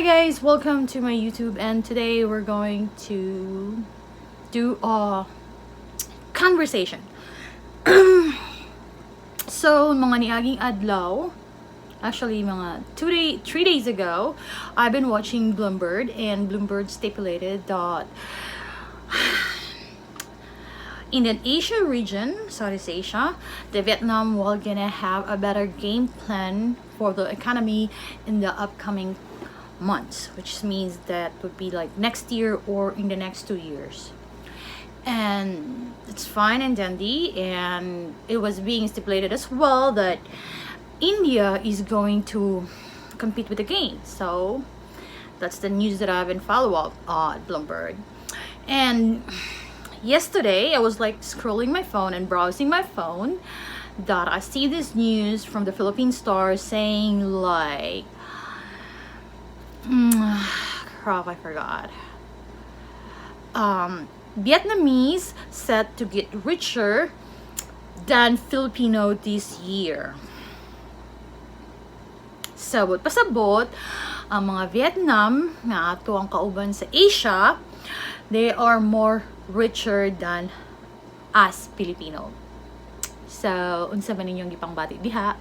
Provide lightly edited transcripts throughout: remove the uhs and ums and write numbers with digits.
guys, welcome to my YouTube, and today we're going to do a conversation. So, mga niaging adlaw, actually mga 3 days ago, I've been watching Bloomberg, and Bloomberg stipulated that in the Asia region, Southeast Asia, the Vietnam will gonna have a better game plan for the economy in the upcoming months, which means that would be like next year or in the next 2 years. And it's fine and dandy, and it was being stipulated as well that India is going to compete with the game. So that's the news that I've been follow up on Bloomberg. And yesterday I was like scrolling my phone and browsing my phone that I see this news from the Philippine Star saying like crap, I forgot. Vietnamese set to get richer than Filipino this year. Sabot pasabot, ang mga Vietnam nga ato ang kauban sa Asia, they are more richer than us Filipino. So, unsa man ninyong gipangbati diha?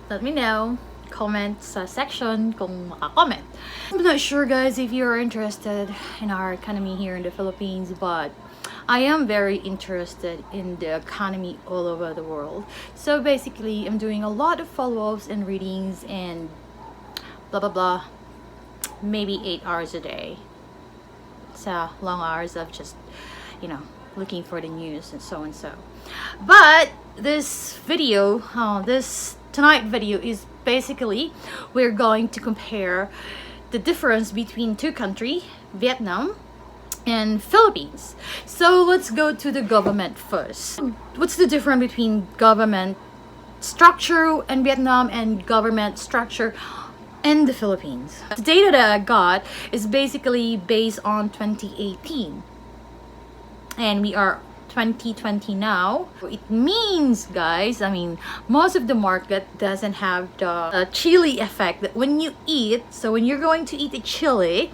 Let me know. Comment sa section kung maka-comment. I'm not sure guys if you're interested in our economy here in the Philippines, but I am very interested in the economy all over the world. So basically, I'm doing a lot of follow-ups and readings and blah blah blah, maybe 8 hours a day. So long hours of just, looking for the news and so. But this video, this tonight video is basically we're going to compare the difference between two countries, Vietnam and Philippines. So let's go to the government first. What's the difference between government structure in Vietnam and government structure in the Philippines? The data that I got is basically based on 2018, and we are 2020 now. It means, guys, most of the market doesn't have the chili effect that when you eat. So when you're going to eat a chili,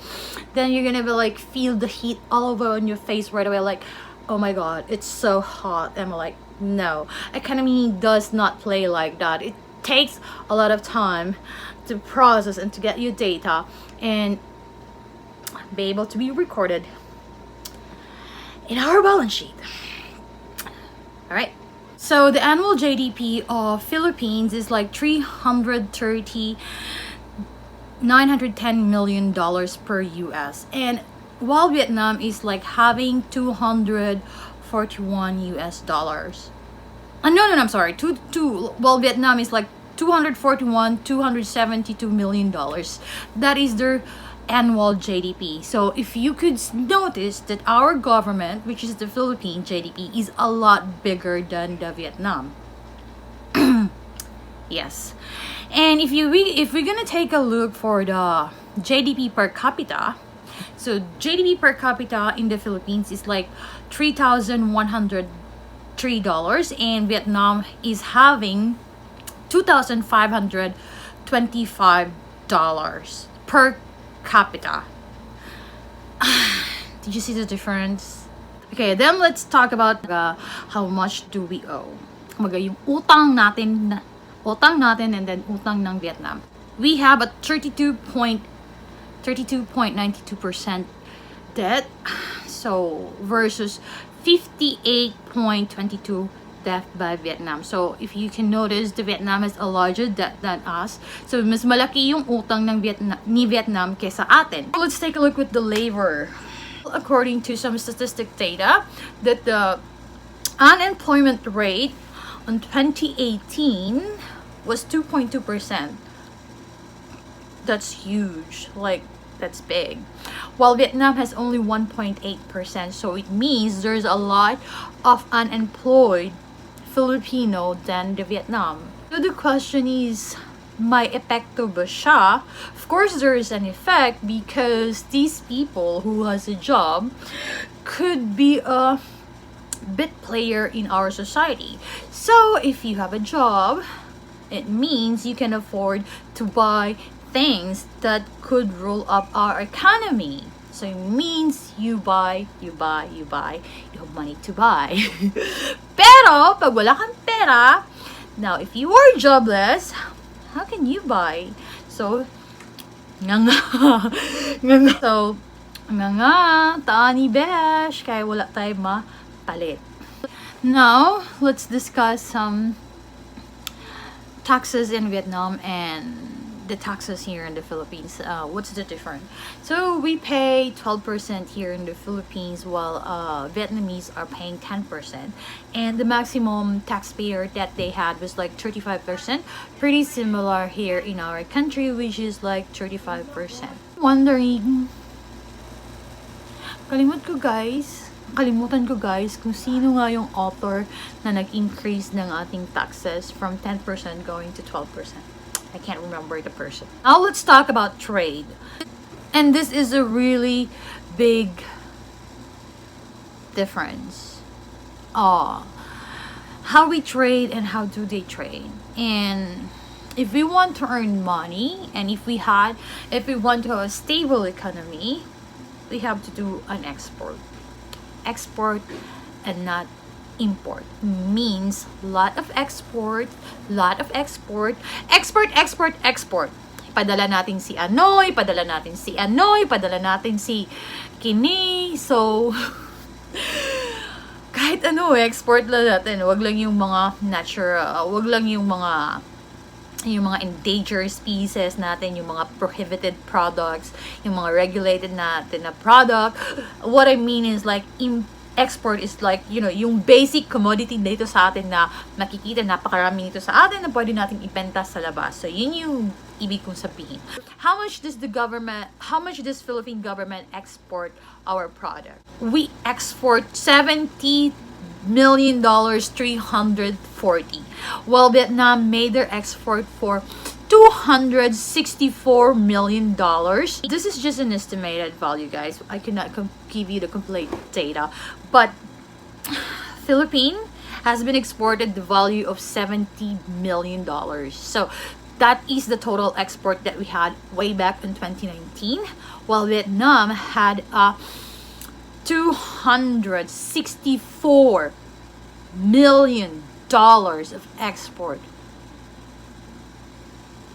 then you're gonna be like feel the heat all over on your face right away, like, oh my god, it's so hot. And I'm like, no, economy does not play like that. It takes a lot of time to process and to get your data and be able to be recorded in our balance sheet. All right, so the annual GDP of Philippines is like $910 million per US, and while Vietnam is like having 241 US dollars. I'm sorry, well, Vietnam is like 272 million dollars. That is their annual GDP. So if you could notice that our government, which is the Philippine GDP, is a lot bigger than the Vietnam. Yes. And if we're gonna take a look for the GDP per capita, so GDP per capita in the Philippines is like $3,103, and Vietnam is having $2,525 per capita. Did you see the difference? Okay, then let's talk about how much do we owe. Yung utang natin and then utang ng Vietnam. We have a 32.92% debt, so versus 58.22 debt by Vietnam. So if you can notice, the Vietnam has a larger debt than us. So mas malaki yung utang ng Vietnam kesa atin. Let's take a look with the labor. According to some statistic data, that the unemployment rate in 2018 was 2.2%. That's huge. That's big. While Vietnam has only 1.8%. So it means there's a lot of unemployed Filipino than the Vietnam. So the question is, may epekto ba siya? Of course there is an effect, because these people who has a job could be a bit player in our society. So if you have a job, it means you can afford to buy things that could roll up our economy. So it means you buy, you buy, you buy, you have money to buy. Pero, pag wala kang pera, now if you are jobless, how can you buy? So, nga nga, nga nga. So, nga nga, taani besh, kaya wala tayong mapalit. Now, let's discuss some taxes in Vietnam and the taxes here in the Philippines. What's the difference? So we pay 12% here in the Philippines, while Vietnamese are paying 10%, and the maximum taxpayer that they had was like 35%. Pretty similar here in our country, which is like 35%. Wondering, kalimutan ko guys kung sino nga yung author na nag-increase ng ating taxes from 10% going to 12%. I can't remember the person. Now let's talk about trade. And this is a really big difference. How we trade and how do they trade. And if we want to earn money, and if we want to have a stable economy, we have to do an export. Export and not import. Means lot of export, export. Padala natin si Anoy, padala natin si Anoy, padala natin si Kini. So, kahit ano, export lang natin. Wag lang yung mga natural, wag lang yung mga endangered species natin, yung mga prohibited products, yung mga regulated natin na product. What I mean is like, export is like, yung basic commodity dito sa atin na makikita napakarami nito sa atin na pwede natin ibenta sa labas. So, yun yung ibig kong sabihin. How much does Philippine government export our product? We export $70 million, 340, while Vietnam made their export for $264 million. This is just an estimated value, guys. I cannot give you the complete data, but Philippine has been exported the value of $70 million. So that is the total export that we had way back in 2019, while Vietnam had $264 million of export.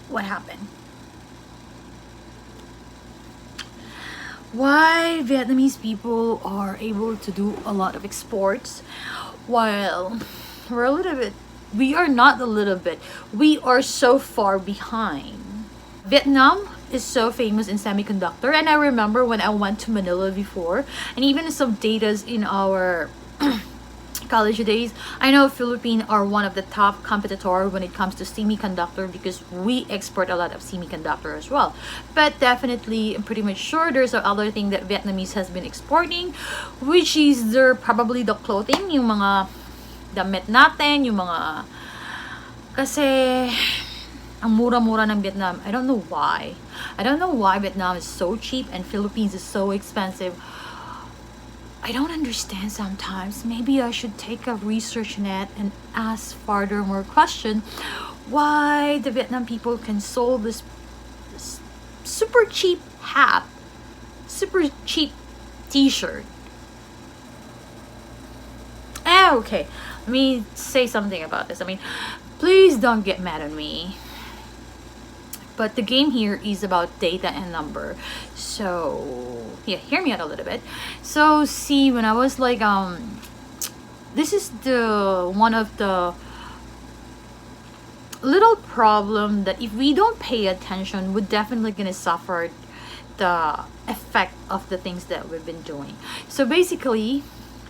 What happened? Why Vietnamese people are able to do a lot of exports while we are not a little bit, we are so far behind. Vietnam is so famous in semiconductor, and I remember when I went to Manila before, and even some datas in our college days, I know Philippines are one of the top competitor when it comes to semiconductor, because we export a lot of semiconductor as well. But definitely, I'm pretty much sure there's other thing that Vietnamese has been exporting, which is probably the clothing, yung mga damit natin, yung mga, kasi ang mura-mura ng Vietnam. I don't know why Vietnam is so cheap and Philippines is so expensive. I don't understand sometimes. Maybe I should take a research net and ask further more question why the Vietnam people can sold this super cheap hat, super cheap t-shirt. Okay, let me say something about this. I mean, please don't get mad at me, but the game here is about data and number. So yeah, hear me out a little bit. So see, when I was like this is the one of the little problem that if we don't pay attention, we're definitely gonna suffer the effect of the things that we've been doing. So basically,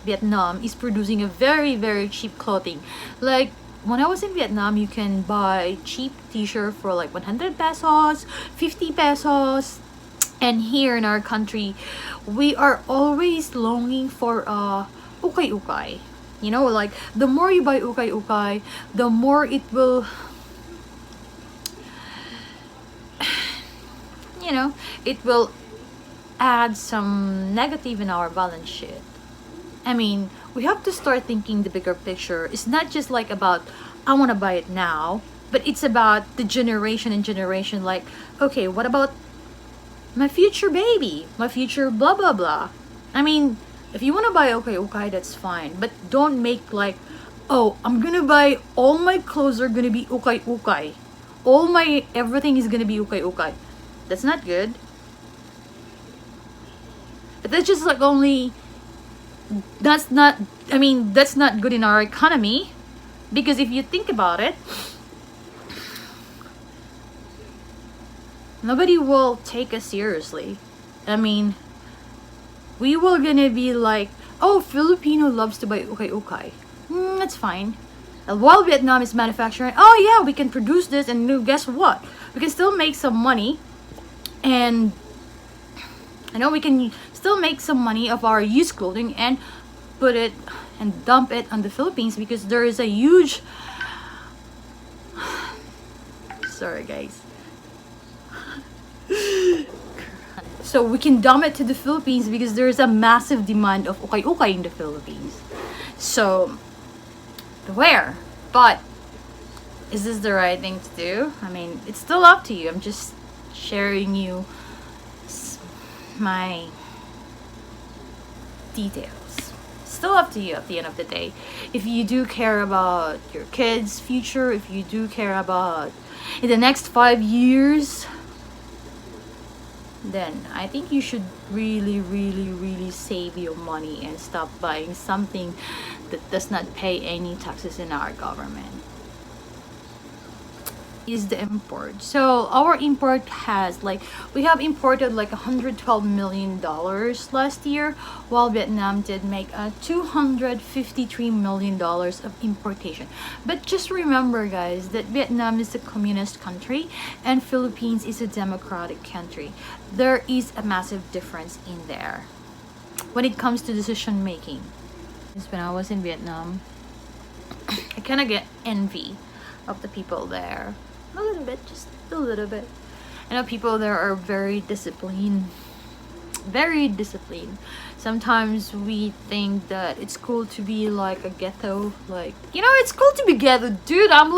Vietnam is producing a very, very cheap clothing. Like when I was in Vietnam, you can buy cheap t-shirt for like 100 pesos, 50 pesos. And here in our country, we are always longing for ukay-ukay. You know, like the more you buy ukay-ukay, the more it will, you know, it will add some negative in our balance sheet. I mean, we have to start thinking the bigger picture. It's not just like about, I want to buy it now. but it's about the generation and generation. Like, okay, what about my future baby, my future blah blah blah? I mean, if you want to buy okay, that's fine, but don't make like, oh, I'm gonna buy all my clothes are gonna be okay, all my everything is gonna be okay. That's not good. But that's just like only, that's not, I mean, that's not good in our economy, because if you think about it, nobody will take us seriously. I mean, we will gonna be like, oh, Filipino loves to buy okay. That's fine. And while Vietnam is manufacturing, oh yeah, we can produce this, and guess what? We can still make some money, and I know we can still make some money of our used clothing and put it and dump it on the Philippines, because there is a huge sorry guys. So we can dump it to the Philippines because there is a massive demand of okay in the Philippines. So beware. But is this the right thing to do? I mean, it's still up to you. I'm just sharing you my details. Still up to you at the end of the day. If you do care about your kids' future, if you do care about in the next 5 years, then I think you should really save your money and stop buying something that does not pay any taxes in our government. Is the import. So our import has like, we have imported like $112 million last year, while Vietnam did make a $253 million of importation. But just remember guys, that Vietnam is a communist country and Philippines is a democratic country. There is a massive difference in there when it comes to decision making. When I was in Vietnam, I kind of get envy of the people there. A little bit, just a little bit. I know people there are very disciplined. Very disciplined. Sometimes we think that it's cool to be like a ghetto. Like, you know, it's cool to be ghetto. Dude, I've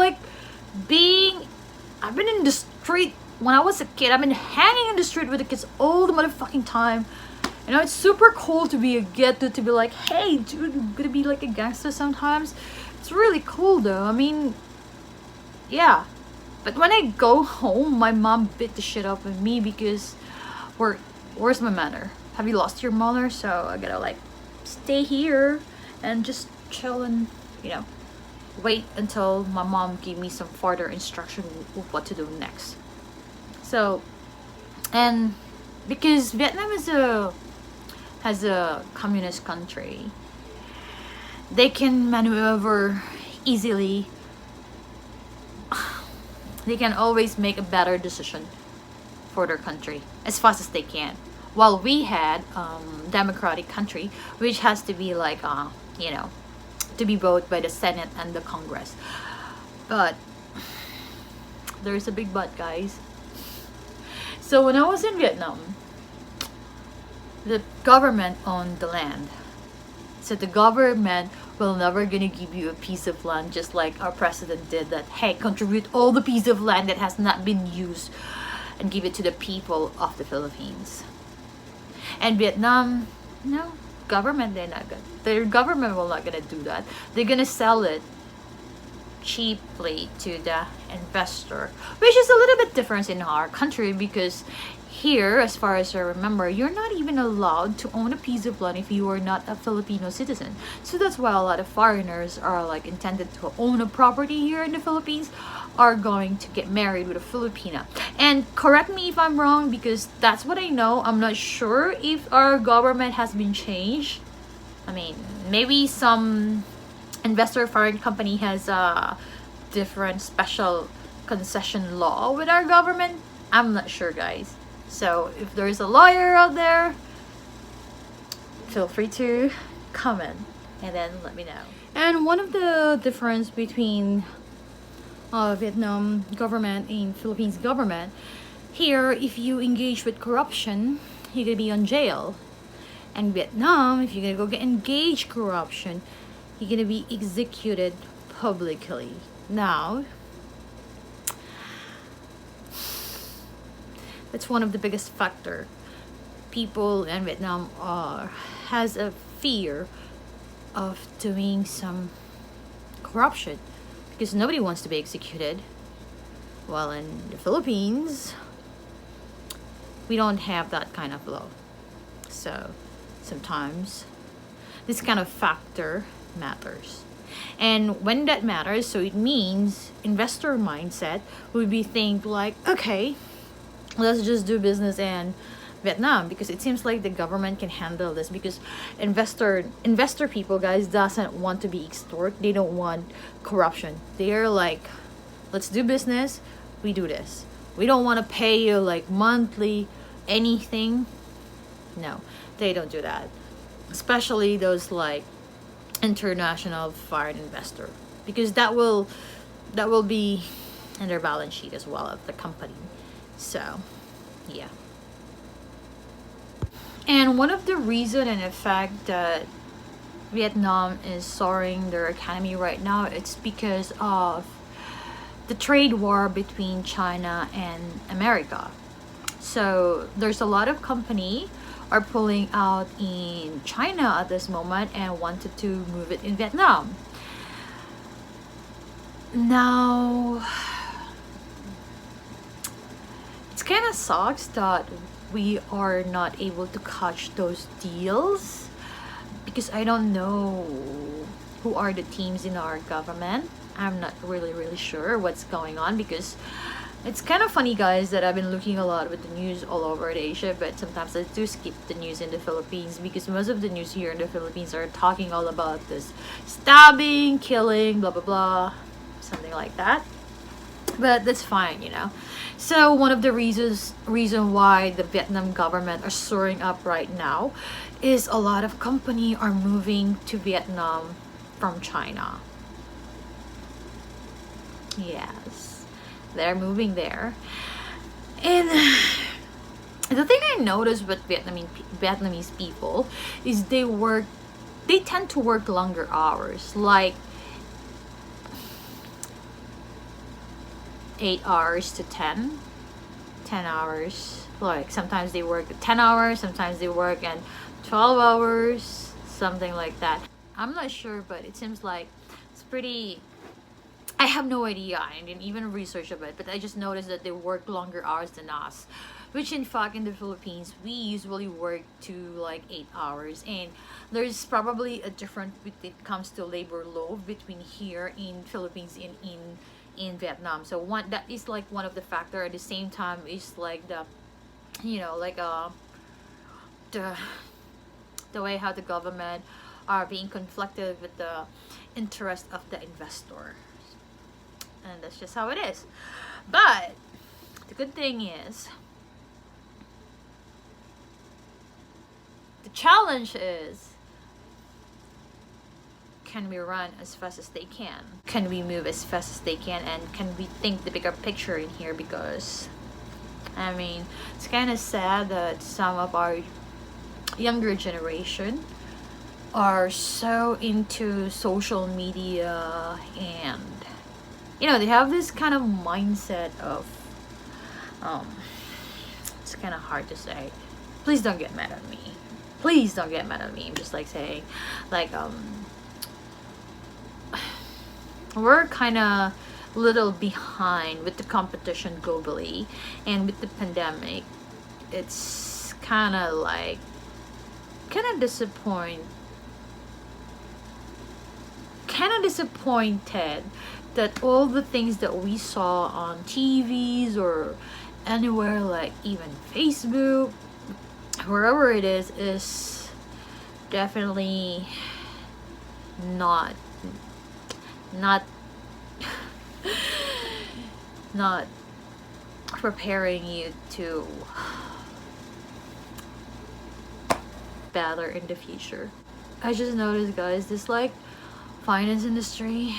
been in the street when I was a kid. I've been hanging in the street with the kids all the motherfucking time. You know, it's super cool to be a ghetto, to be like, hey, dude, I'm gonna be like a gangster sometimes. It's really cool though. I mean, yeah. But when I go home, my mom bit the shit up of me because where's my mother? Have you lost your mother? So I gotta like stay here and just chill and, you know, wait until my mom gave me some further instruction of what to do next. So, and because Vietnam has a communist country, they can maneuver easily. They can always make a better decision for their country as fast as they can. While we had democratic country, which has to be like you know, to be voted by the Senate and the Congress. But there's a big but, guys. So when I was in Vietnam, the government owned the land. So the government will never gonna give you a piece of land, just like our president did, that hey, contribute all the piece of land that has not been used and give it to the people of the Philippines. And Vietnam, no, government, they're not good. Their government will not gonna do that. They're gonna sell it cheaply to the investor, which is a little bit different in our country, because here, as far as I remember, you're not even allowed to own a piece of land if you are not a Filipino citizen. So that's why a lot of foreigners are like intended to own a property here in the Philippines are going to get married with a Filipina. And correct me if I'm wrong, because that's what I know. I'm not sure if our government has been changed. I mean, maybe some investor foreign company has a different special concession law with our government. I'm not sure, guys. So if there's a lawyer out there, feel free to comment and then let me know. And one of the difference between Vietnam government and Philippines government, here if you engage with corruption, you're gonna be on jail. And Vietnam, if you're gonna go get engaged corruption, you're gonna be executed publicly. Now, It's one of the biggest factor. People in Vietnam has a fear of doing some corruption because nobody wants to be executed. While in the Philippines, we don't have that kind of law. So sometimes this kind of factor matters. And when that matters, so it means investor mindset would be think like, okay, let's just do business in Vietnam because it seems like the government can handle this because investor people guys doesn't want to be extort. They don't want corruption. They're like, let's do business, we do this. We don't want to pay you like monthly anything. No, they don't do that. Especially those like international foreign investor because that will be in their balance sheet as well of the company. So yeah. And one of the reason and effect that Vietnam is soaring their economy right now, it's because of the trade war between China and America. So there's a lot of company are pulling out in China at this moment and wanted to move it in Vietnam. Now, it's kind of sucks that we are not able to catch those deals because I don't know who are the teams in our government. I'm not really sure what's going on because it's kind of funny guys that I've been looking a lot with the news all over Asia, but sometimes I do skip the news in the Philippines because most of the news here in the Philippines are talking all about this stabbing, killing, blah blah blah, something like that. But that's fine, you know. So one of the reason why the Vietnam government are soaring up right now is a lot of company are moving to Vietnam from China. Yes, they're moving there. And the thing I noticed with Vietnamese people is they tend to work longer hours, like 8 hours to 10 hours. Like sometimes they work 10 hours, sometimes they work and 12 hours, something like that. I'm not sure, but it seems like it's pretty. I have no idea. I didn't even research about it, but I just noticed that they work longer hours than us. Which in fact in the Philippines we usually work to like 8 hours, and there's probably a difference when it comes to labor law between here in Philippines and in Vietnam. So one that is like one of the factor. At the same time is like the like the way how the government are being conflicted with the interest of the investor, and that's just how it is. But the good thing is, the challenge is, can we run as fast as they can? Can we move as fast as they can? And can we think the bigger picture in here? Because I mean, it's kind of sad that some of our younger generation are so into social media, and they have this kind of mindset of it's kind of hard to say. Please don't get mad at me. Please don't get mad at me. I'm just like saying, like we're kind of little behind with the competition globally, and with the pandemic it's kind of like disappointed that all the things that we saw on TVs or anywhere, like even Facebook, wherever it is definitely not not preparing you to better in the future. I just noticed guys, this like finance industry,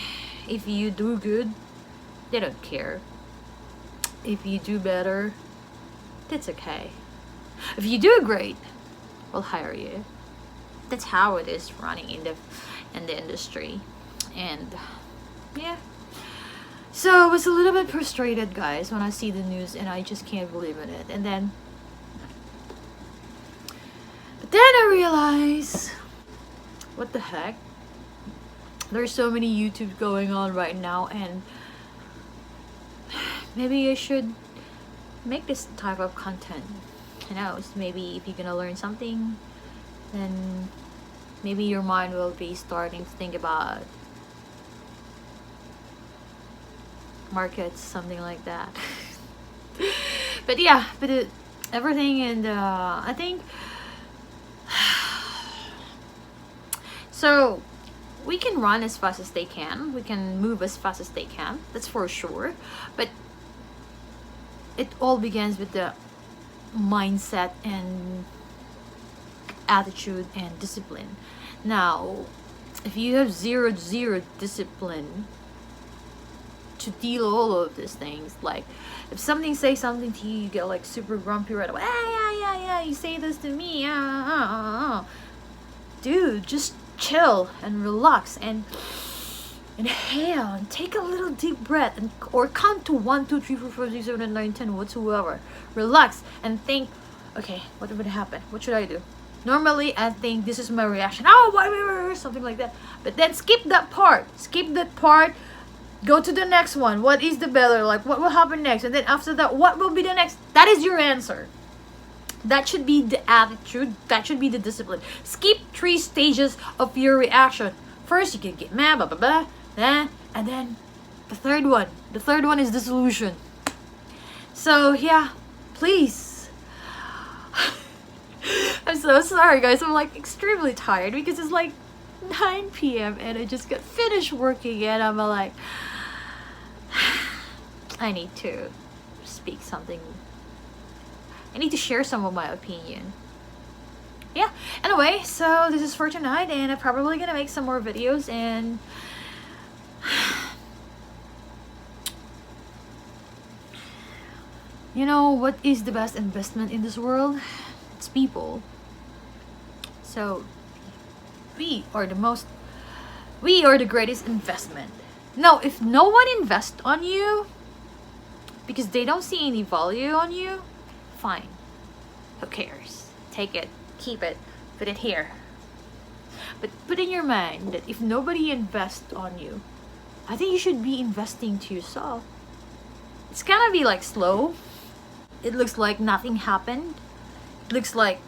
if you do good they don't care. If you do better, that's okay. If you do great, we'll hire you. That's how it is running in the industry. And yeah, So I was a little bit frustrated, guys, when I see the news, and I just can't believe in it. But then I realized, what the heck? There's so many YouTube going on right now, and maybe I should make this type of content. Who knows? Maybe if you're gonna learn something, then maybe your mind will be starting to think about markets, something like that. But yeah, everything, and I think so. We can run as fast as they can. We can move as fast as they can. That's for sure. But it all begins with the mindset and attitude and discipline. Now, if you have zero discipline to deal all of these things, like if something say something to you, you get like super grumpy right away. Yeah, you say this to me. Dude, just chill and relax and inhale and take a little deep breath, and or count to 1 2 3 4 5 6 7 8 9 10 whatsoever. Relax and think, okay, what would happen? What should I do? Normally I think this is my reaction, oh wait, something like that. But then skip that part, go to the next one. What is the better, like what will happen next? And then after that, what will be the next? That is your answer. That should be the attitude. That should be the discipline. Skip 3 stages of your reaction. First, you can get mad, blah, blah, blah, and then the third one. The third one is the solution. So, yeah, please. I'm so sorry, guys. I'm like extremely tired because it's like 9 p.m. and I just got finished working, and I'm like, I need to speak something. I need to share some of my opinion. Yeah, anyway, so this is for tonight, and I'm probably gonna make some more videos, and you know what is the best investment in this world? It's people. So we are the greatest investment. Now, if no one invests on you because they don't see any value on you, fine. Who cares? Take it, keep it, put it here. But put in your mind that if nobody invests on you, I think you should be investing to yourself. It's gonna be like slow. It looks like nothing happened. It looks like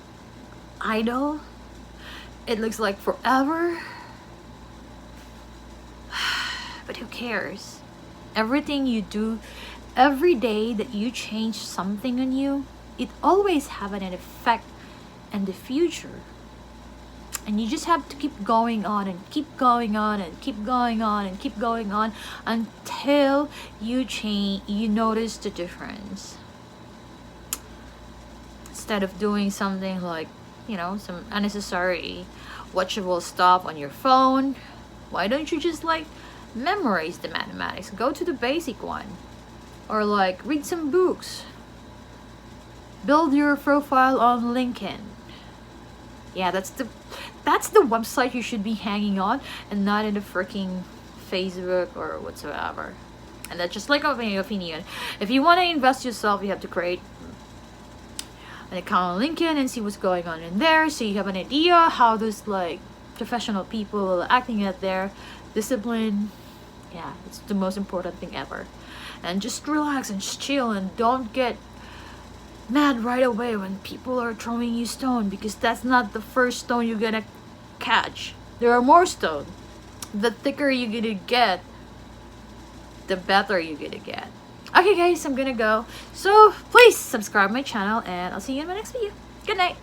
idle. It looks like forever. But who cares? Everything you do, every day that you change something on you, it always have an effect in the future. And you just have to keep going on and keep going on and keep going on and keep going on until you change, you notice the difference. Instead of doing something like, you know, some unnecessary watchable stuff on your phone, why don't you just like memorize the mathematics? Go to the basic one. Or like read some books. Build your profile on LinkedIn. Yeah, that's the website you should be hanging on, and not in the freaking Facebook or whatsoever. And that's just like my opinion. If you want to invest yourself, you have to create an account on LinkedIn and see what's going on in there, so you have an idea how those like professional people are acting at their discipline. Yeah, it's the most important thing ever. And just relax and just chill, and don't get mad right away when people are throwing you stone, because that's not the first stone you're gonna catch. There are more stones. The thicker you're gonna get, the better you're gonna get. Okay guys, I'm gonna go. So please subscribe my channel, and I'll see you in my next video. Good night.